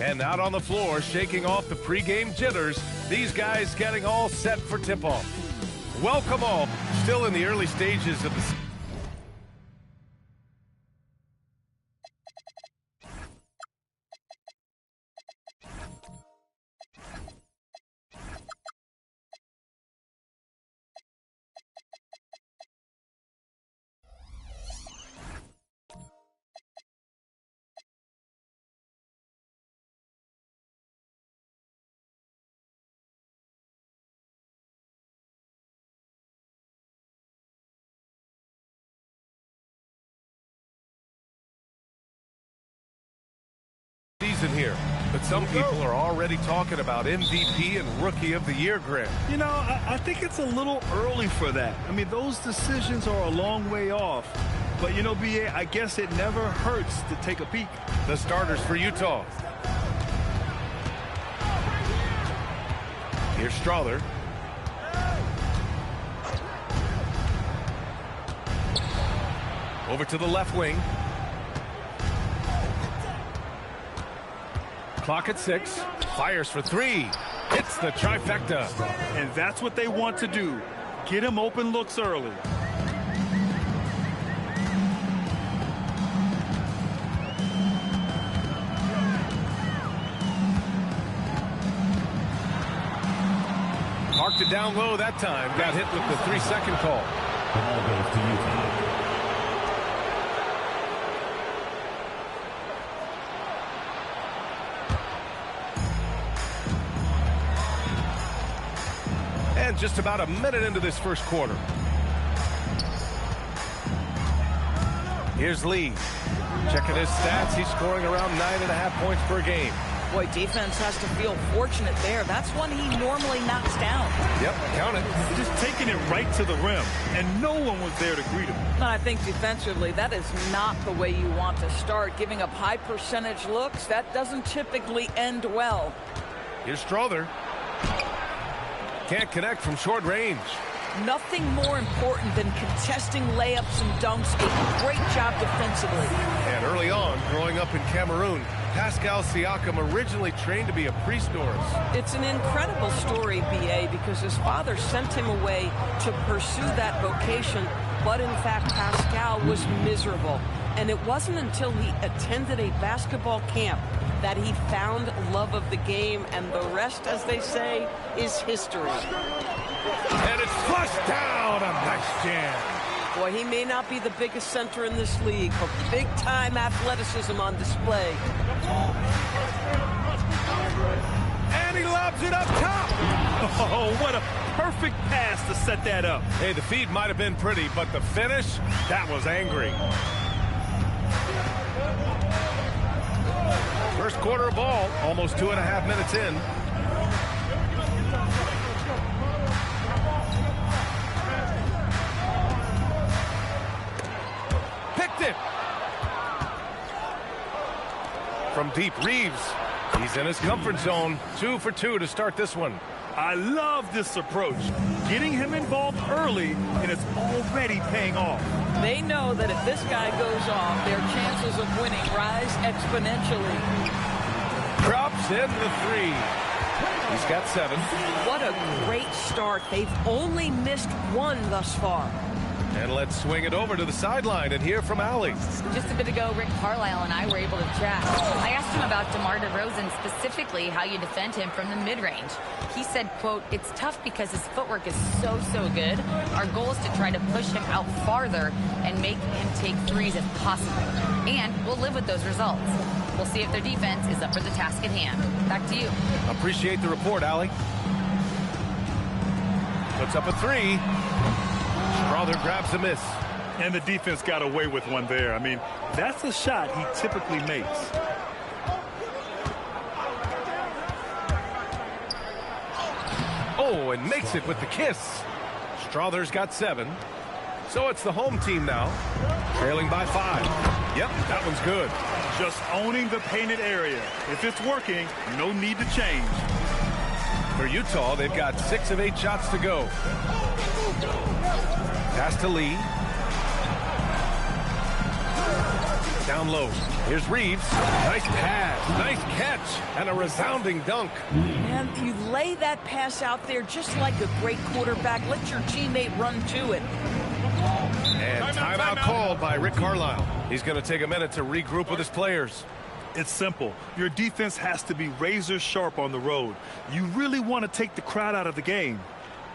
And out on the floor, shaking off the pregame jitters, these guys getting all set for tip-off. Welcome all. Still in the early stages of the season here, but some people are already talking about MVP and Rookie of the Year, Grant. You know, I think it's a little early for that. I mean, those decisions are a long way off. But, you know, B.A., I guess it never hurts to take a peek. The starters for Utah. Here's Strother. Over to the left wing. Clock at 6. Fires for 3. Hits the trifecta. And that's what they want to do. Get him open looks early. Marked it down low that time. Got hit with the 3-second call. Ball goes to Utah. And just about a minute into this first quarter. Here's Lee. Checking his stats. He's scoring around 9.5 points per game. Boy, defense has to feel fortunate there. That's one he normally knocks down. Yep, count it. Just taking it right to the rim, and no one was there to greet him. And I think defensively, that is not the way you want to start. Giving up high percentage looks, that doesn't typically end well. Here's Strother. Can't connect from short range. Nothing more important than contesting layups and dunks. A great job defensively. And early on, growing up in Cameroon, Pascal Siakam originally trained to be a priest, Norris. It's an incredible story, B.A., because his father sent him away to pursue that vocation, but in fact, Pascal was miserable. And it wasn't until he attended a basketball camp that he found love of the game, and the rest, as they say, is history. And it's flushed down. A nice jam. Boy, he may not be the biggest center in this league, but big-time athleticism on display. And he lobs it up top. Oh, what a perfect pass to set that up. Hey, the feed might have been pretty, but the finish, that was angry. First quarter of ball, almost 2.5 minutes in. Picked it. From deep, Reeves. He's in his comfort zone. 2 for 2 to start this one. I love this approach. Getting him involved early, and it's already paying off. They know that if this guy goes off, their chances of winning rise exponentially. Drops in the 3. He's got 7. What a great start. They've only missed 1 thus far. And let's swing it over to the sideline and hear from Allie. Just a bit ago, Rick Carlisle and I were able to chat. I asked him about DeMar DeRozan, specifically how you defend him from the mid-range. He said, quote, "It's tough because his footwork is so good. Our goal is to try to push him out farther and make him take threes if possible. And we'll live with those results. We'll see if their defense is up for the task at hand." Back to you. Appreciate the report, Allie. Puts up a 3. Strother grabs a miss. And the defense got away with one there. I mean, that's a shot he typically makes. Oh, and makes it with the kiss. Strother's got 7. So it's the home team now, trailing by 5. Yep, that one's good. Just owning the painted area. If it's working, no need to change. For Utah, they've got 6 of 8 shots to go. Pass to Lee. down low. Here's Reeves. Nice pass, nice catch, and a resounding dunk. And you lay that pass out there just like a great quarterback. Let your teammate run to it. And timeout called by Rick Carlisle. He's going to take a minute to regroup with his players. It's simple. Your defense has to be razor sharp on the road. You really want to take the crowd out of the game.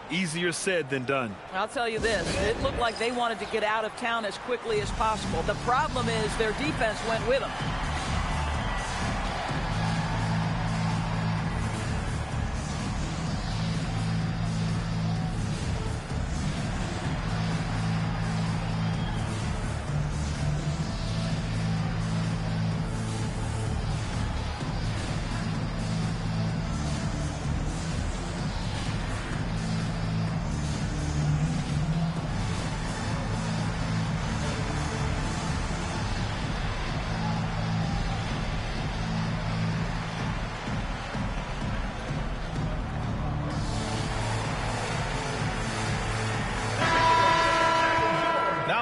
Easier said than done. I'll tell you this, it looked like they wanted to get out of town as quickly as possible. The problem is their defense went with them.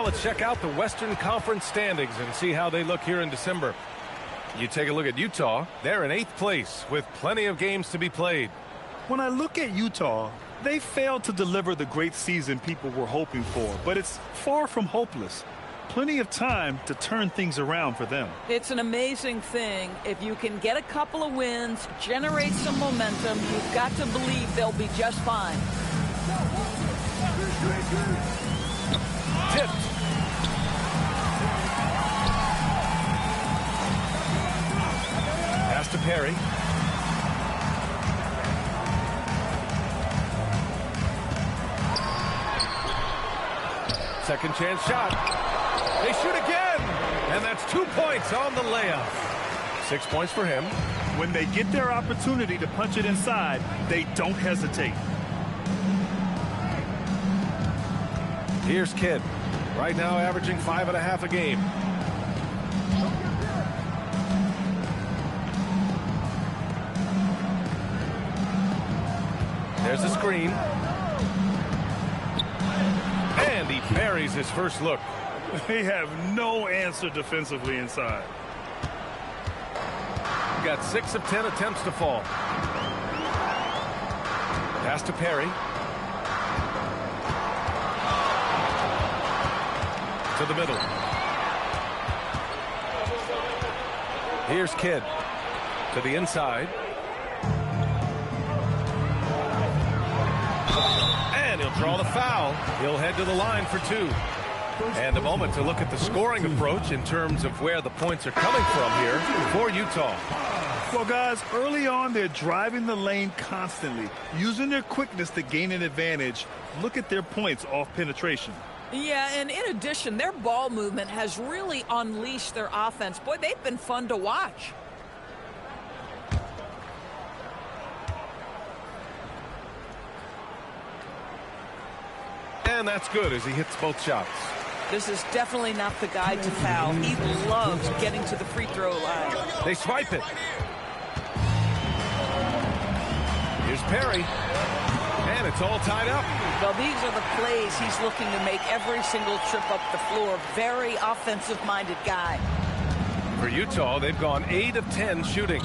Let's check out the Western Conference standings and see how they look here in December. You take a look at Utah. They're in 8th place with plenty of games to be played. When I look at Utah, they failed to deliver the great season people were hoping for, but it's far from hopeless. Plenty of time to turn things around for them. It's an amazing thing. If you can get a couple of wins, generate some momentum, you've got to believe they'll be just fine. Tipped. Pass to Perry. Second chance shot. They shoot again. And that's 2 points on the layup. 6 points for him. When they get their opportunity to punch it inside, they don't hesitate. Here's Kidd. Right now averaging 5.5 a game. There's a screen. And he buries his first look. They have no answer defensively inside. Got 6 of 10 attempts to fall. Pass to Perry. To the middle. Here's Kidd. To the inside. And he'll draw the foul. He'll head to the line for 2. And a moment to look at the scoring approach in terms of where the points are coming from here for Utah. Well, guys, early on, they're driving the lane constantly, using their quickness to gain an advantage. Look at their points off penetration. Yeah, and in addition, their ball movement has really unleashed their offense. Boy, they've been fun to watch. And that's good as he hits both shots. This is definitely not the guy to foul. He loves getting to the free throw line. They swipe it. Here's Perry. And it's all tied up. Well, these are the plays he's looking to make every single trip up the floor. Very offensive-minded guy. For Utah, they've gone 8 of 10 shooting.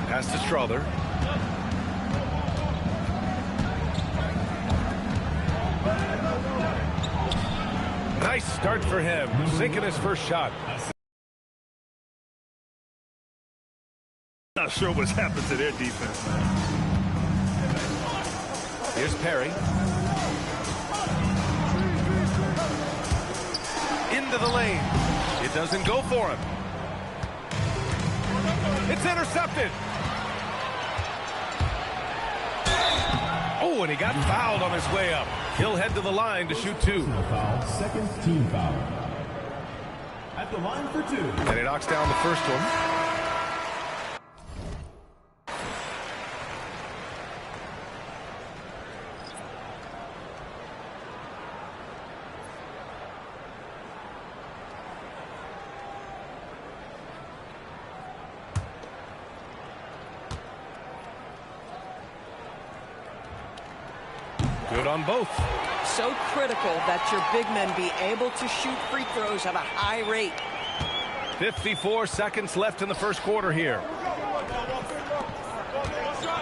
Pass to Strother. Nice start for him, sinking his first shot. Not sure what's happened to their defense. Here's Perry. Into the lane. It doesn't go for him. It's intercepted. Oh, and he got fouled on his way up. He'll head to the line to shoot 2. Foul, second team foul. At the line for 2. And he knocks down the first one. Good on both. So critical that your big men be able to shoot free throws at a high rate. 54 seconds left in the first quarter here.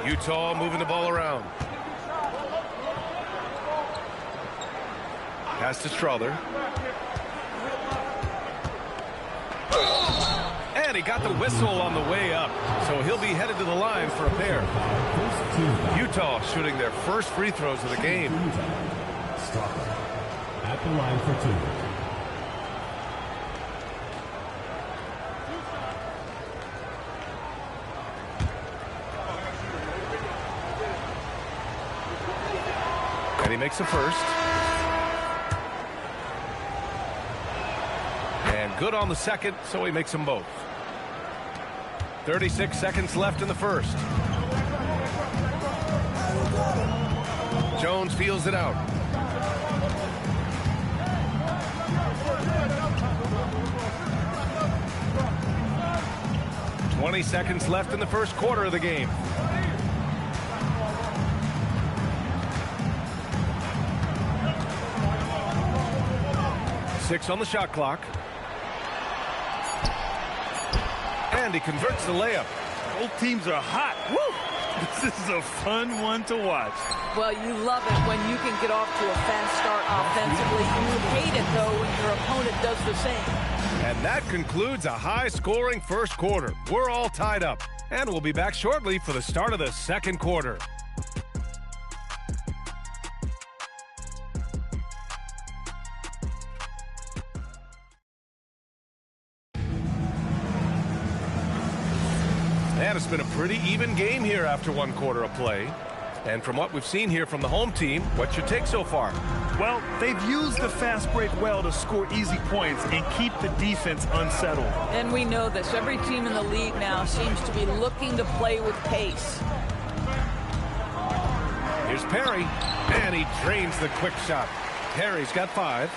Utah moving the ball around. Pass to Strother. And he got the whistle on the way up, so he'll be headed to the line for a pair. Utah shooting their first free throws of the game. Strother at the line for 2. And he makes a first. And good on the second, so he makes them both. 36 seconds left in the first. Jones feels it out. "20 seconds left in the first quarter of the game. Six on the shot clock. And he converts the layup. Both teams are hot. Woo! This is a fun one to watch. Well, you love it when you can get off to a fast start offensively. You hate it, though, when your opponent does the same. And that concludes a high-scoring first quarter. We're all tied up. And we'll be back shortly for the start of the second quarter. And it's been a pretty even game here after one quarter of play. And from what we've seen here from the home team, what's your take so far? Well, they've used the fast break well to score easy points and keep the defense unsettled. And we know this. Every team in the league now seems to be looking to play with pace. Here's Perry, and he drains the quick shot. Perry's got 5.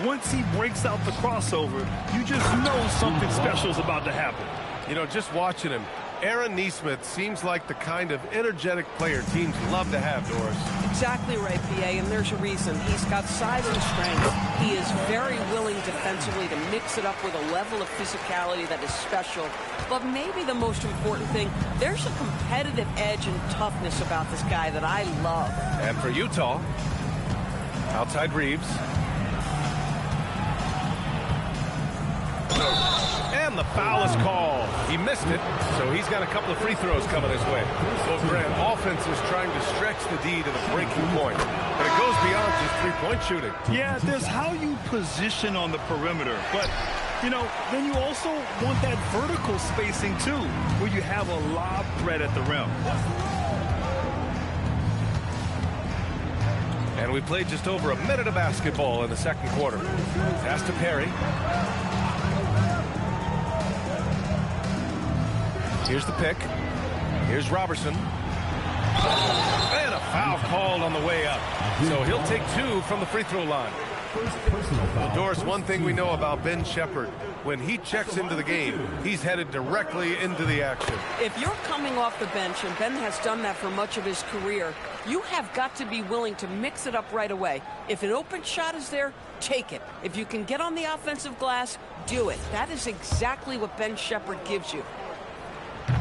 Once he breaks out the crossover, you just know something special is about to happen. You know, just watching him, Aaron Nesmith seems like the kind of energetic player teams love to have, Doris. Exactly right, B.A., and there's a reason. He's got size and strength. He is very willing defensively to mix it up with a level of physicality that is special. But maybe the most important thing, there's a competitive edge and toughness about this guy that I love. And for Utah, outside Reeves. And the foul is called. He missed it, so he's got a couple of free throws coming his way. So Grant, offense is trying to stretch the D to the breaking point. But it goes beyond just three-point shooting. Yeah, there's how you position on the perimeter. But, you know, then you also want that vertical spacing, too, where you have a lob threat at the rim. And we played just over a minute of basketball in the second quarter. Pass to Perry. Here's the pick. Here's Robertson. And a foul called on the way up. So he'll take 2 from the free throw line. Well, Doris, one thing we know about Ben Shepherd, when he checks into the game, he's headed directly into the action. If you're coming off the bench, and Ben has done that for much of his career, you have got to be willing to mix it up right away. If an open shot is there, take it. If you can get on the offensive glass, do it. That is exactly what Ben Shepherd gives you.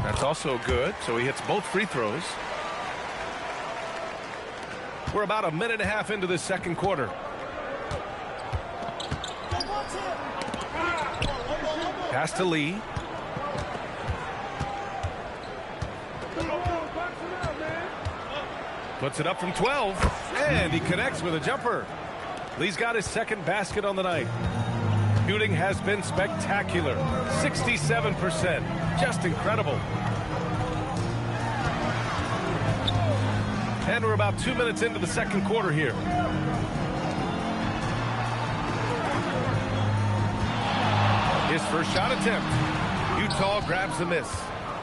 That's also good, so he hits both free throws. We're about a minute and a half into this second quarter. Pass to Lee. Puts it up from 12, and he connects with a jumper. Lee's got his second basket on the night. Shooting has been spectacular. 67%. Just incredible. And we're about 2 minutes into the second quarter here. His first shot attempt. Utah grabs the miss.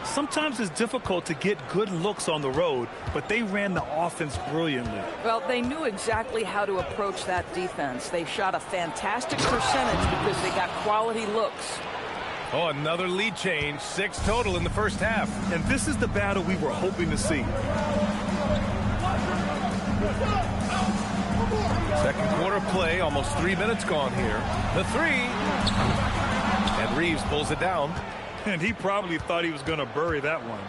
Sometimes it's difficult to get good looks on the road, but they ran the offense brilliantly. Well, they knew exactly how to approach that defense. They shot a fantastic percentage because they got quality looks. Oh, another lead change. 6 total in the first half. And this is the battle we were hoping to see. Second quarter play, almost 3 minutes gone here. The three. And Reeves pulls it down. And he probably thought he was going to bury that one.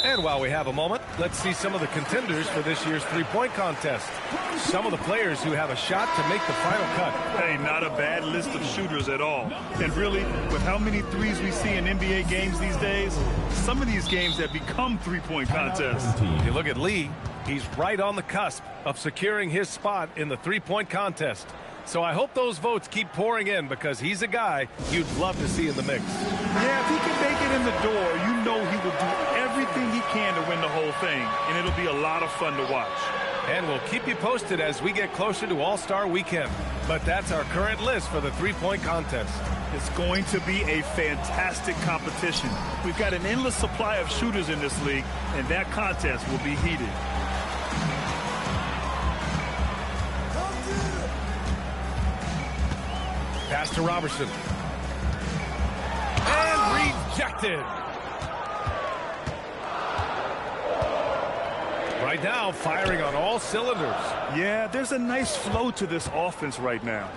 And while we have a moment, let's see some of the contenders for this year's three-point contest. Some of the players who have a shot to make the final cut. Hey, not a bad list of shooters at all. And really, with how many threes we see in NBA games these days, some of these games have become three-point contests. If you look at Lee, he's right on the cusp of securing his spot in the three-point contest. So I hope those votes keep pouring in because he's a guy you'd love to see in the mix. Yeah, if he can make it in the door, you know he will do everything he can to win the whole thing, and it'll be a lot of fun to watch. And we'll keep you posted as we get closer to All-Star Weekend. But that's our current list for the three-point contest. It's going to be a fantastic competition. We've got an endless supply of shooters in this league, and that contest will be heated. Pass to Robertson. And rejected. Right now, firing on all cylinders. Yeah, there's a nice flow to this offense right now.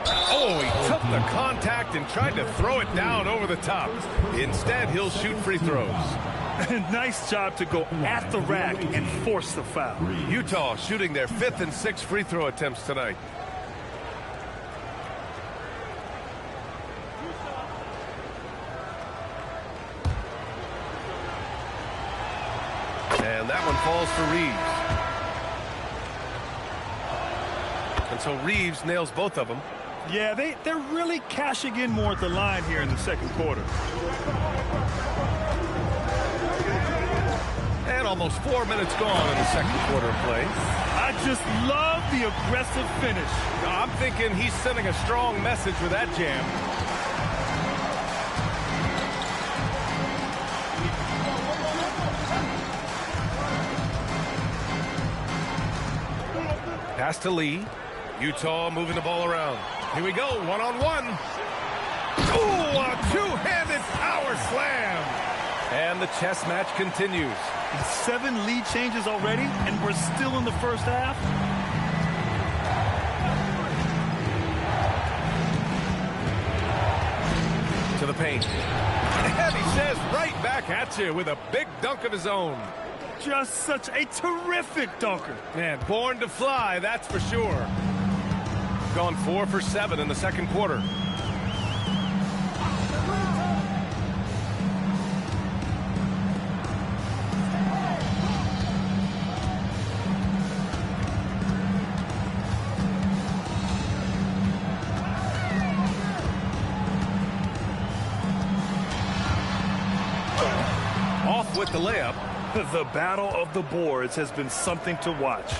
Oh, he took the contact and tried to throw it down over the top. Instead, he'll shoot free throws. Nice job to go at the rack and force the foul. Utah shooting their 5th and 6th free throw attempts tonight. And that one falls for Reeves. And so Reeves nails both of them. Yeah, they're really cashing in more at the line here in the second quarter. And almost 4 minutes gone in the second quarter of play. I just love the aggressive finish. I'm thinking he's sending a strong message with that jam. Pass to Lee. Utah moving the ball around. Here we go, one-on-one. Ooh, a two-handed power slam. And the chess match continues. 7 lead changes already, and we're still in the first half. To the paint. And he says right back at you with a big dunk of his own. Just such a terrific dunker. Man, born to fly, that's for sure. Gone 4 for 7 in the second quarter. Off with the layup. The battle of the boards has been something to watch.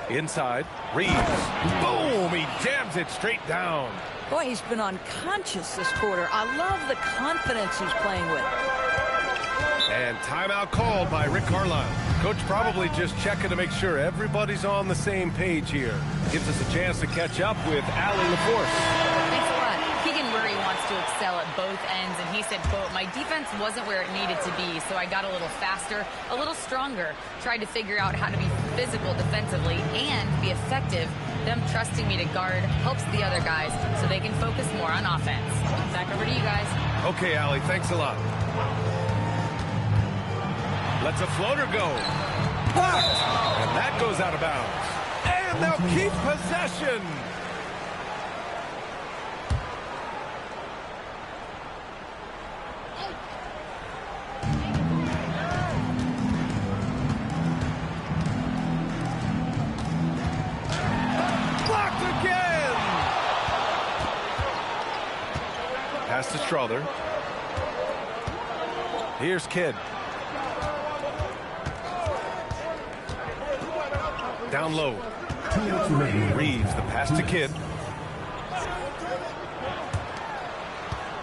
Inside, Reeves. Boom! He jams it straight down. Boy, he's been unconscious this quarter. I love the confidence he's playing with. And timeout called by Rick Carlisle. Coach probably just checking to make sure everybody's on the same page here. Gives us a chance to catch up with Allie LaForce. Thanks a lot. Keegan Murray wants to excel at both ends, and he said, quote, "My defense wasn't where it needed to be, so I got a little faster, a little stronger, tried to figure out how to be physical defensively and be effective. Them trusting me to guard helps the other guys so they can focus more on offense." Back over to you guys. Okay, Allie, thanks a lot. Lets a floater go. Blocked! And that goes out of bounds. And they'll keep possession. Blocked again! Pass to Strother. Here's Kidd. Down low. Reeves, the pass to Kidd.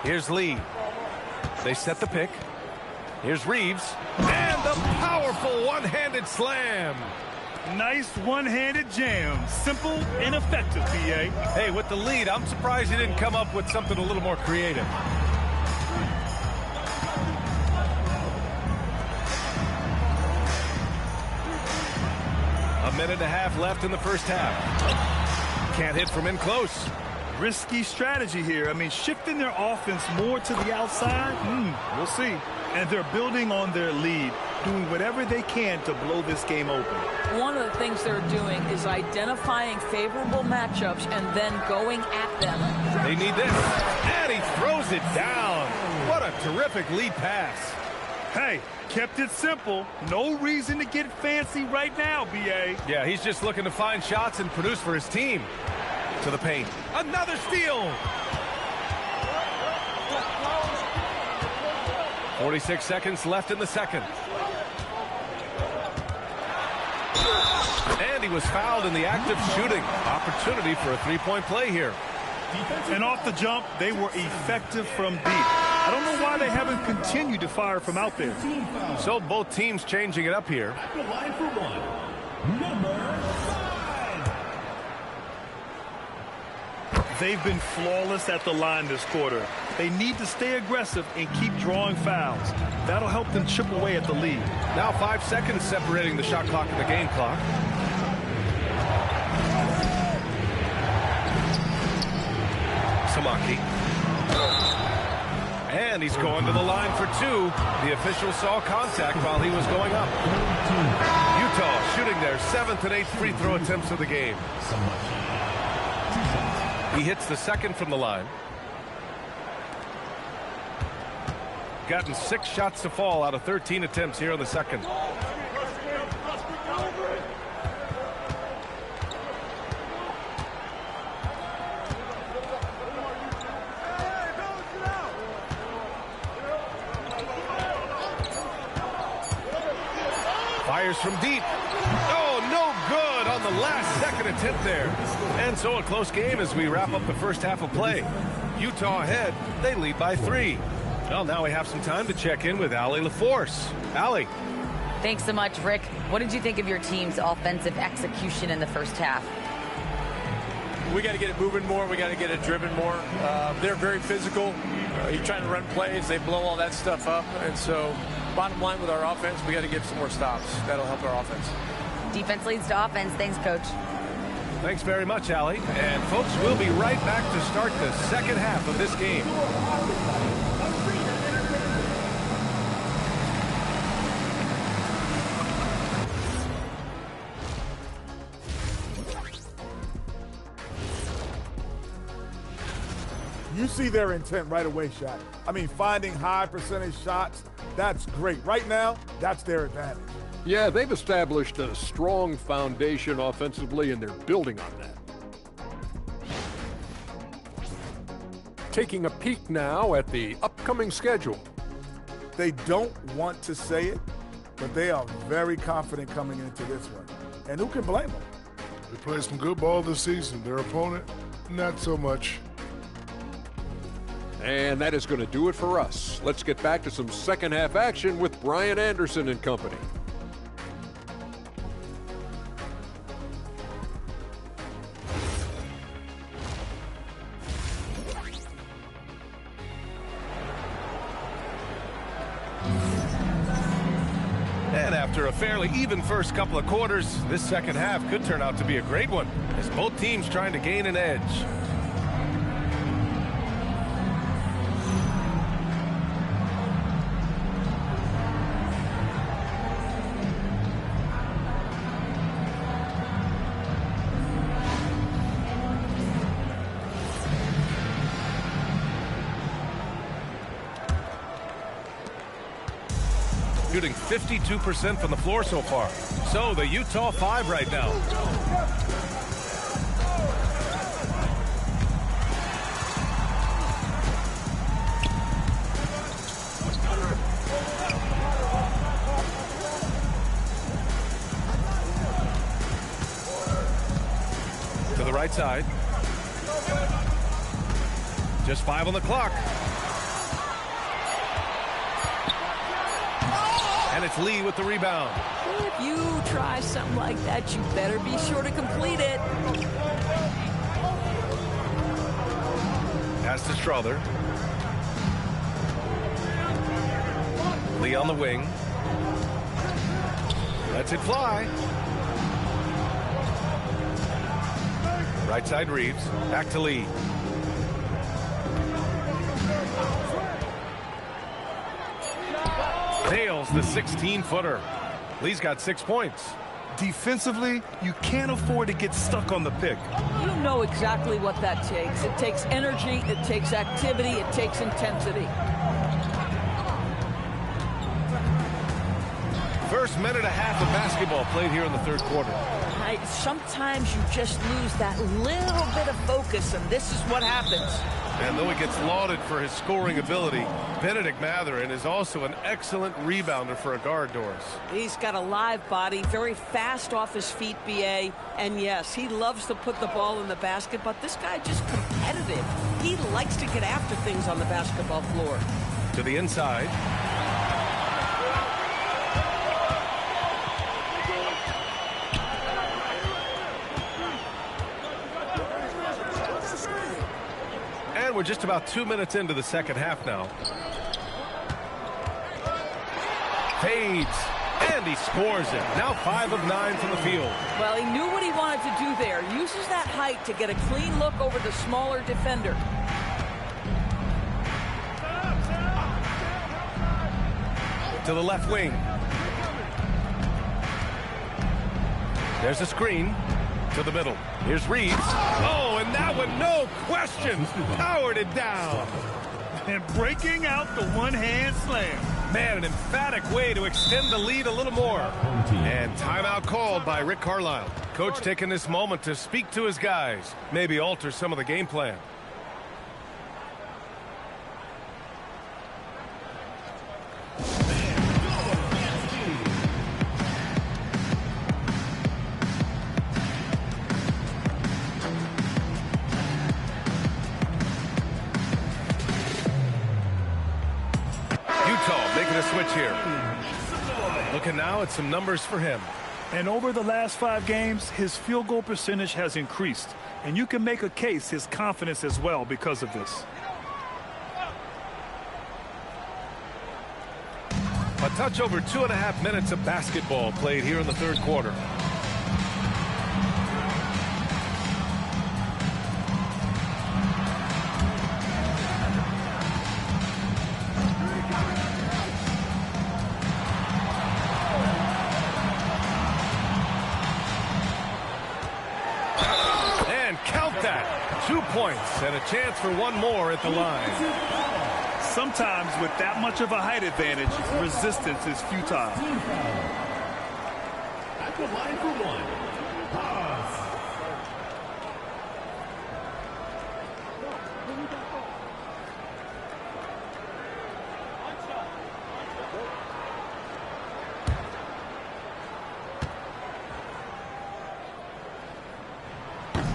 Here's Lee. They set the pick. Here's Reeves. And the powerful one-handed slam. Nice one-handed jam. Simple and effective, B.A. Hey, with the lead, I'm surprised he didn't come up with something a little more creative. A minute and a half left in the first half. Can't hit from in close. Risky strategy here. I mean, shifting their offense more to the outside, we'll see. And they're building on their lead, doing whatever they can to blow this game open. One of the things they're doing is identifying favorable matchups and then going at them. They need this. And he throws it down. What a terrific lead pass. Hey, kept it simple. No reason to get fancy right now, B.A. Yeah, he's just looking to find shots and produce for his team. To the paint. Another steal. 46 seconds left in the second. And he was fouled in the act of shooting. Opportunity for a three-point play here. And off the jump, they were effective from deep. I don't know why they haven't continued to fire from out there. So both teams changing it up here. At the line for one, number 5. They've been flawless at the line this quarter. They need to stay aggressive and keep drawing fouls. That'll help them chip away at the lead. Now 5 seconds separating the shot clock and the game clock. Samaki. And he's going to the line for two. The official saw contact while he was going up. Utah shooting their 7th and 8th free throw attempts of the game. He hits the second from the line. Gotten 6 shots to fall out of 13 attempts here in the second. Fires from deep. Oh, no good on the last second attempt there. And so a close game as we wrap up the first half of play. Utah ahead. They lead by 3. Well, now we have some time to check in with Allie LaForce. Allie. Thanks so much, Rick. What did you think of your team's offensive execution in the first half? We got to get it moving more. We got to get it driven more. They're very physical. You're trying to run plays. They blow all that stuff up. And so bottom line with our offense, we got to get some more stops. That'll help our offense. Defense leads to offense. Thanks, Coach. Thanks very much, Allie. And, folks, we'll be right back to start the second half of this game. You see their intent right away, Shaq. I mean, finding high percentage shots, that's great. Right now, that's their advantage. Yeah, they've established a strong foundation offensively, and they're building on that. Taking a peek now at the upcoming schedule. They don't want to say it, but they are very confident coming into this one. And who can blame them? They played some good ball this season. Their opponent, not so much. And that is going to do it for us. Let's get back to some second half action with Brian Anderson and company. And after a fairly even first couple of quarters, this second half could turn out to be a great one as both teams trying to gain an edge. Shooting 52% from the floor so far. So the Utah 5 right now. To the right side. Just 5 on the clock. And it's Lee with the rebound. If you try something like that, you better be sure to complete it. Pass to Strother. Lee on the wing. Lets it fly. Right side Reeves. Back to Lee. Nails the 16-footer. Lee's got 6 points. Defensively, you can't afford to get stuck on the pick. You know exactly what that takes. It takes energy, it takes activity, it takes intensity. First minute and a half of basketball played here in the third quarter. Sometimes you just lose that little bit of focus, and this is what happens. And though he gets lauded for his scoring ability, Benedict Mathurin is also an excellent rebounder for a guard, Doris. He's got a live body, very fast off his feet, BA. And yes, he loves to put the ball in the basket, but this guy just competitive. He likes to get after things on the basketball floor. To the inside. And we're just about 2 minutes into the second half now. Fades, and he scores it. Now 5 of 9 from the field. Well, he knew what he wanted to do there. Uses that height to get a clean look over the smaller defender. To the left wing. There's a screen. To the middle. Here's Reeves. Oh, and that one, no question, powered it down. And breaking out the one-hand slam. Man, an emphatic way to extend the lead a little more. And timeout called by Rick Carlisle. Coach taking this moment to speak to his guys. Maybe alter some of the game plan. Making a switch here. Looking now at some numbers for him. And over the last 5 games, his field goal percentage has increased. And you can make a case his confidence as well because of this. A touch over 2.5 minutes of basketball played here in the third quarter. That 2 points and a chance for one more at the line. Sometimes with that much of a height advantage, resistance is futile. At the line for one, pass.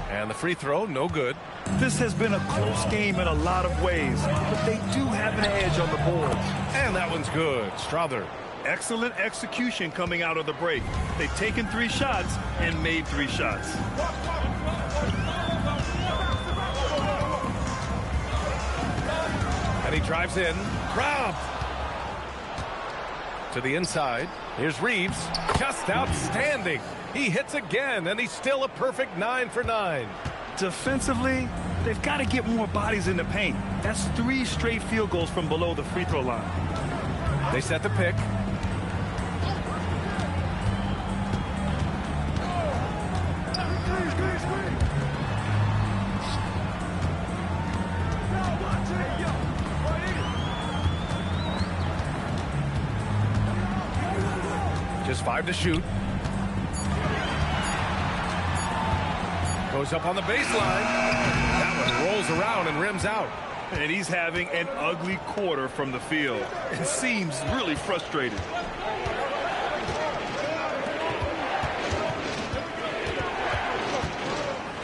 And the free throw, no good. This has been a close game in a lot of ways, but they do have an edge on the boards. And that one's good. Strother. Excellent execution coming out of the break. They've taken 3 shots and made 3 shots. And he drives in. Robbed. To the inside. Here's Reeves. Just outstanding. He hits again, and he's still a perfect 9 for 9. Defensively, they've got to get more bodies in the paint. That's 3 straight field goals from below the free throw line. They set the pick. Just 5 to shoot. Goes up on the baseline. That one rolls around and rims out. And he's having an ugly quarter from the field. It seems really frustrated.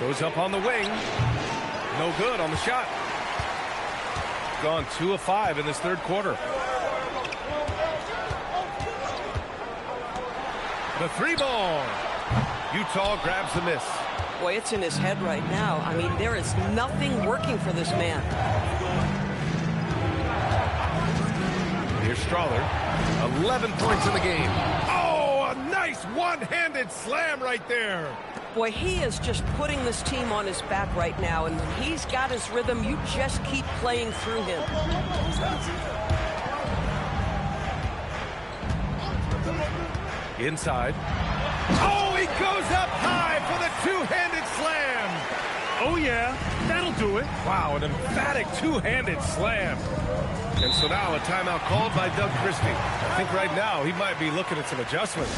Goes up on the wing. No good on the shot. Gone 2 of 5 in this third quarter. The three ball. Utah grabs the miss. Boy, it's in his head right now. I mean, there is nothing working for this man. Here's Strawler. 11 points in the game. Oh, a nice one-handed slam right there. Boy, he is just putting this team on his back right now, and when he's got his rhythm, you just keep playing through him. Inside. Oh, he goes up high for the two-handed slam. Oh, yeah, that'll do it. Wow, an emphatic two-handed slam. And so now a timeout called by Doug Christie. I think right now he might be looking at some adjustments.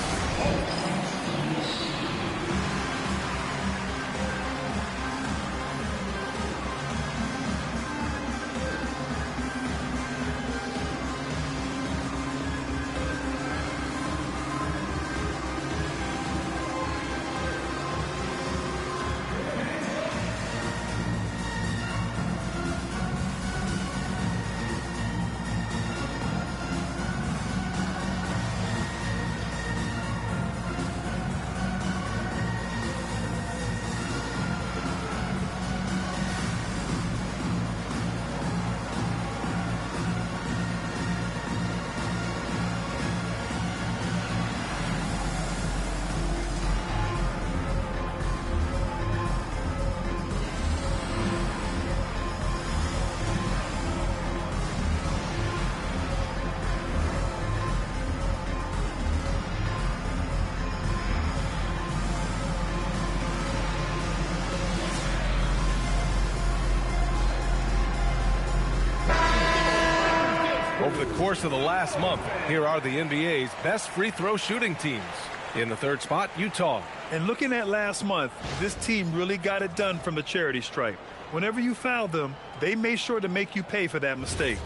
Over the course of the last month, here are the NBA's best free throw shooting teams. In the third spot, Utah. And looking at last month, this team really got it done from the charity stripe. Whenever you fouled them, they made sure to make you pay for that mistake.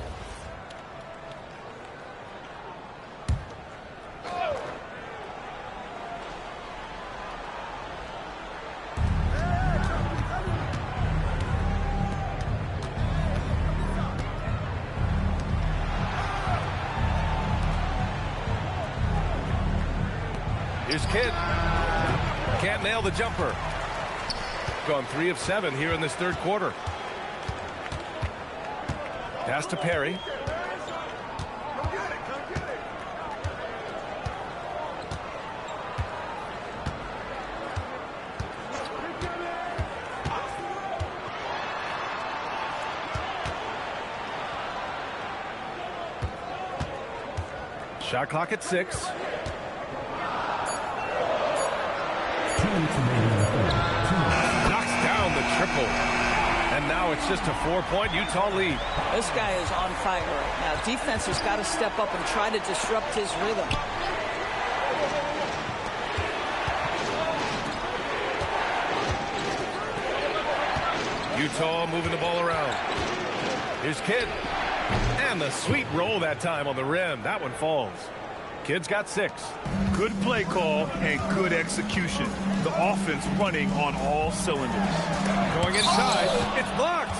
Here's Kidd. Can't nail the jumper. Gone 3 of 7 here in this third quarter. Pass to Perry. Shot clock at 6. Knocks down the triple. And now it's just a 4-point Utah lead. This guy is on fire right now. Defense has got to step up and try to disrupt his rhythm. Utah moving the ball around. Here's Kidd. And the sweet roll that time on the rim. That one falls. Kidd's got 6. Good play call and good execution. The offense running on all cylinders. Going inside. It's blocked.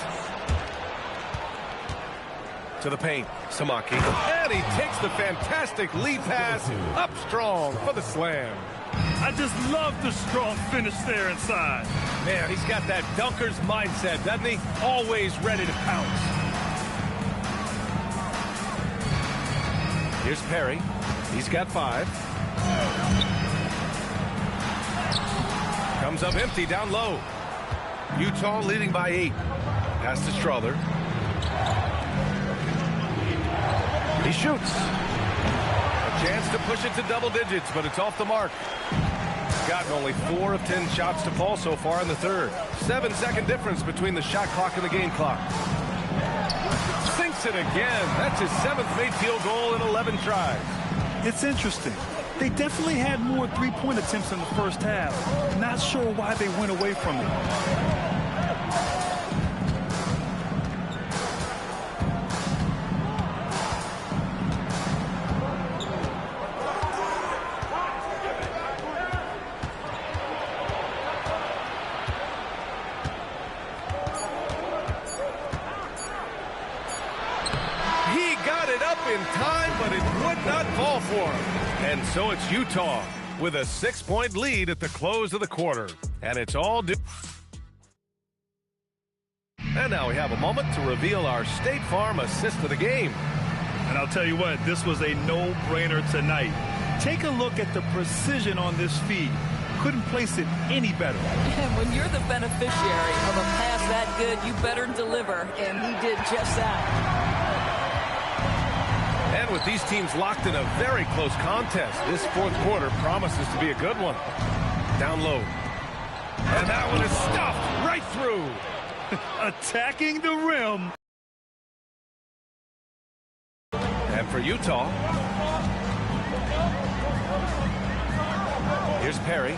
To the paint. Samaki. And he takes the fantastic lead pass up strong for the slam. I just love the strong finish there inside. Man, he's got that dunker's mindset, doesn't he? Always ready to pounce. Here's Perry. He's got 5. Comes up empty down low. Utah leading by 8. Pass to Strawler. He shoots. A chance to push it to double digits, but it's off the mark. Gotten only 4 of 10 shots to fall so far in the third. 7-second difference between the shot clock and the game clock. Sinks it again. That's his 7th made field goal in 11 tries. It's interesting. They definitely had more three-point attempts in the first half. Not sure why they went away from it. He got it up in time, but it would not fall for him. And so it's Utah with a 6-point lead at the close of the quarter. And it's all due. And now we have a moment to reveal our State Farm assist of the game. And I'll tell you what, this was a no-brainer tonight. Take a look at the precision on this feed. Couldn't place it any better. And when you're the beneficiary of a pass that good, you better deliver, and he did just that. And with these teams locked in a very close contest, this fourth quarter promises to be a good one. Down low. And that one is stuffed right through. Attacking the rim. And for Utah, here's Perry.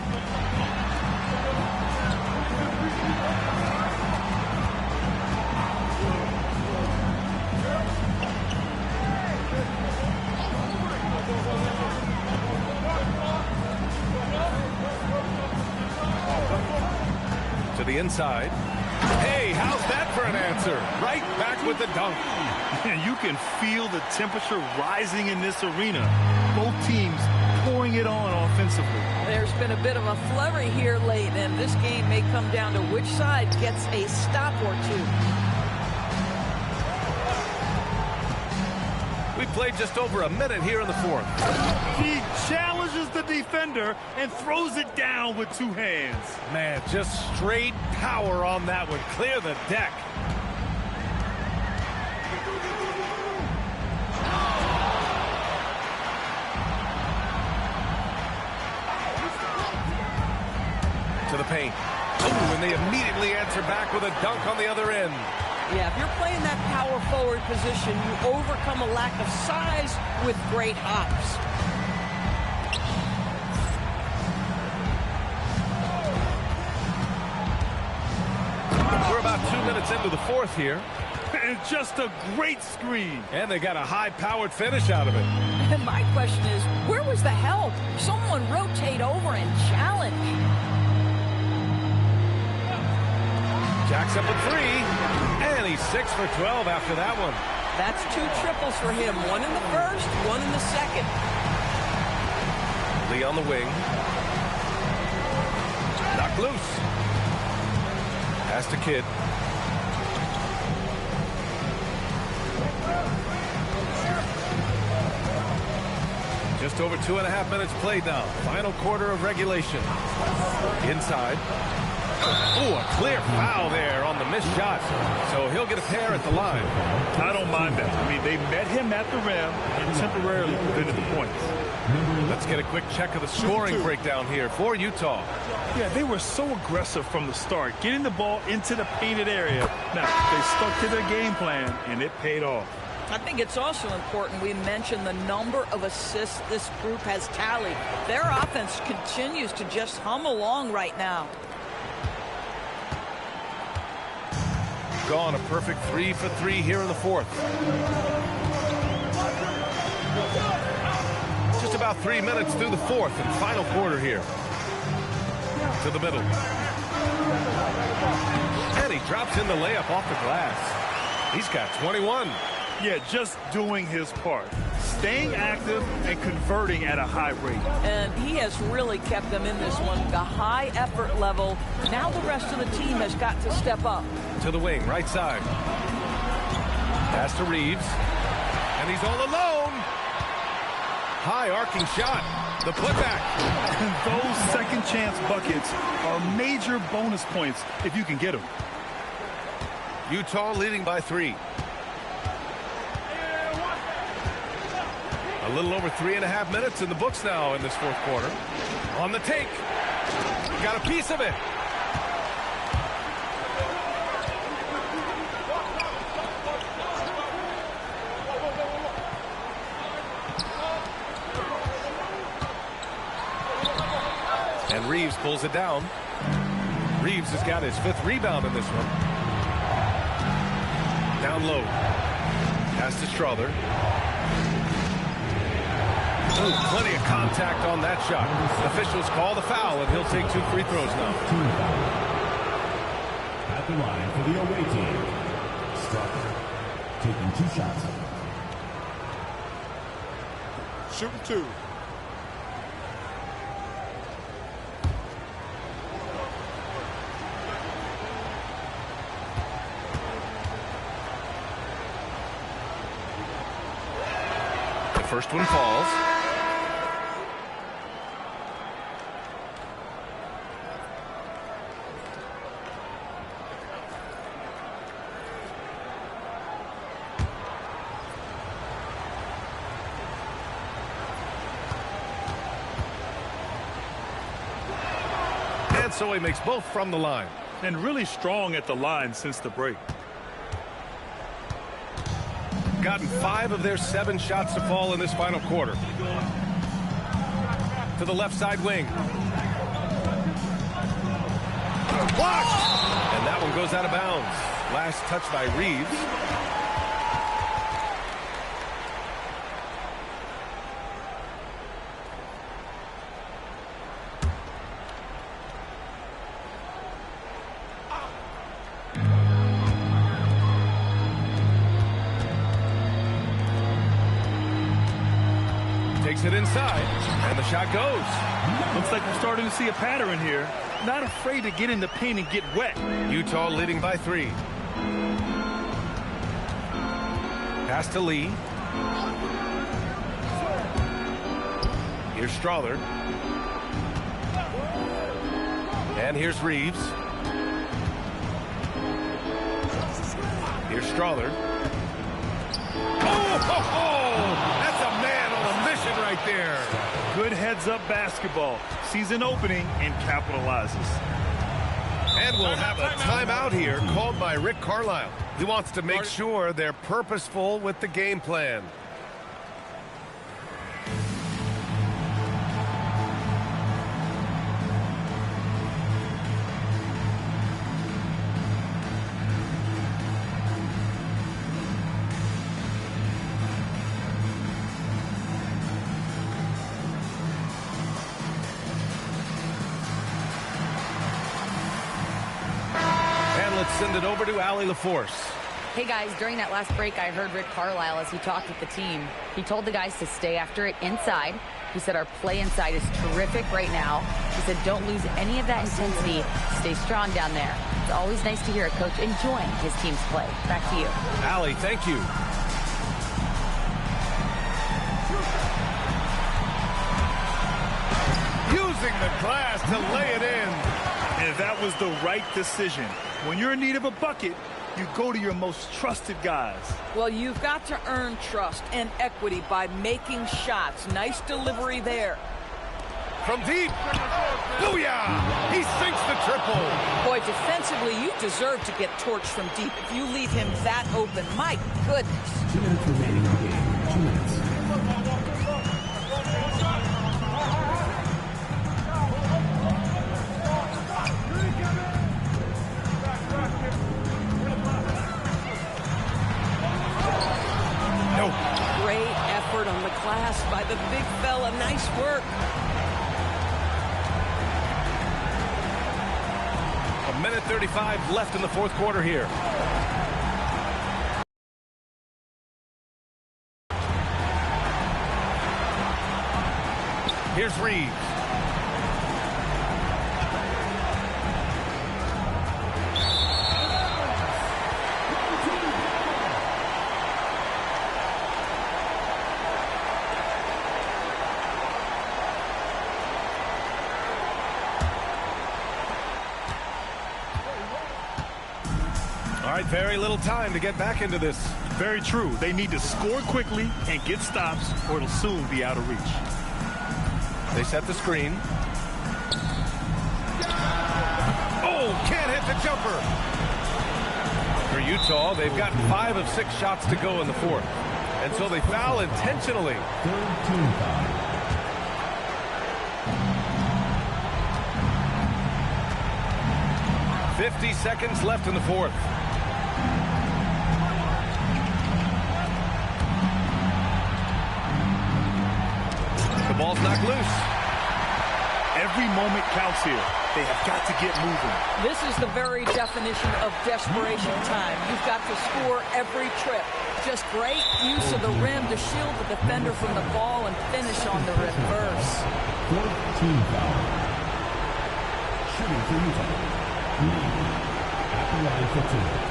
To the inside. Hey, how's that for an answer? Right back with the dunk. And you can feel the temperature rising in this arena. Both teams pouring it on offensively. There's been a bit of a flurry here late, and this game may come down to which side gets a stop or two. We played just over a minute here in the fourth. He challenges the defender and throws it down with two hands. Man, just straight power on that one. Clear the deck. To the paint. Oh, and they immediately answer back with a dunk on the other end. Yeah, if you're playing that power forward position, you overcome a lack of size with great hops. We're about 2 minutes into the fourth here. And just a great screen. And they got a high-powered finish out of it. And my question is, where was the help? Someone rotate over and challenge. Jacks up a three, and he's 6 for 12 after that one. That's 2 triples for him. One in the first, one in the second. Lee on the wing. Knocked loose. Pass to Kidd. Just over 2.5 minutes played now. Final quarter of regulation. Inside. Oh, a clear foul there on the missed shot. So he'll get a pair at the line. I don't mind that. I mean, they met him at the rim and temporarily prevented the points. Let's get a quick check of the scoring breakdown here for Utah. Yeah, they were so aggressive from the start, getting the ball into the painted area. Now, they stuck to their game plan, and it paid off. I think it's also important we mention the number of assists this group has tallied. Their offense continues to just hum along right now. Gone a perfect 3 for 3 here in the fourth. Just about 3 minutes through the fourth and final quarter here. To the middle. And he drops in the layup off the glass. He's got 21. Yeah, just doing his part. Staying active and converting at a high rate. And he has really kept them in this one. The high effort level. Now the rest of the team has got to step up. To the wing, right side. Pass to Reeves. And he's all alone. High arcing shot. The putback. Those second chance buckets are major bonus points if you can get them. Utah leading by 3. A little over 3.5 minutes in the books now in this fourth quarter. On the take. Got a piece of it. And Reeves pulls it down. Reeves has got his 5th rebound in this one. Down low. Pass to Strother. Ooh, plenty of contact on that shot. Officials call the foul, and he'll take 2 free throws now. At the line for the away team, Strother taking 2 shots. Shooting 2. First one falls. And so he makes both from the line. And really strong at the line since the break. Gotten 5 of their 7 shots to fall in this final quarter. To the left side wing. Blocked! And that one goes out of bounds. Last touch by Reeves. Takes it inside, and the shot goes. Looks like we're starting to see a pattern here. Not afraid to get in the paint and get wet. Utah leading by 3. Pass to Lee. Here's Strother. And here's Reeves. Here's Strother. That's a man on a mission right there. Good heads-up basketball. Sees an opening and capitalizes. And we'll have a timeout here called by Rick Carlisle. He wants to make sure they're purposeful with the game plan. Let's send it over to Allie LaForce. Hey guys, during that last break, I heard Rick Carlisle as he talked with the team. He told the guys to stay after it inside. He said our play inside is terrific right now. He said don't lose any of that intensity. Stay strong down there. It's always nice to hear a coach enjoying his team's play. Back to you. Allie, thank you. Using the glass to lay it in. And that was the right decision. When you're in need of a bucket, you go to your most trusted guys. Well, you've got to earn trust and equity by making shots. Nice delivery there. From deep. Booyah! He sinks the triple. Boy, defensively, you deserve to get torched from deep if you leave him that open. My goodness. 2 minutes remaining in the game. 2 minutes. Great effort on the glass by the big fella. Nice work. A minute 35 left in the fourth quarter here. Here's Reeves. All right, very little time to get back into this. Very true. They need to score quickly and get stops, or it'll soon be out of reach. They set the screen. Oh, can't hit the jumper. For Utah, they've got 5 of 6 shots to go in the fourth. And so they foul intentionally. 3rd team foul. .50 seconds left in the fourth. The ball's knocked loose. Every moment counts here. They have got to get moving. This is the very definition of desperation time. You've got to score every trip. Just great use of the rim to shield the defender from the ball and finish on the reverse. 4th team foul. Shooting for Utah. Lee at the line for 2.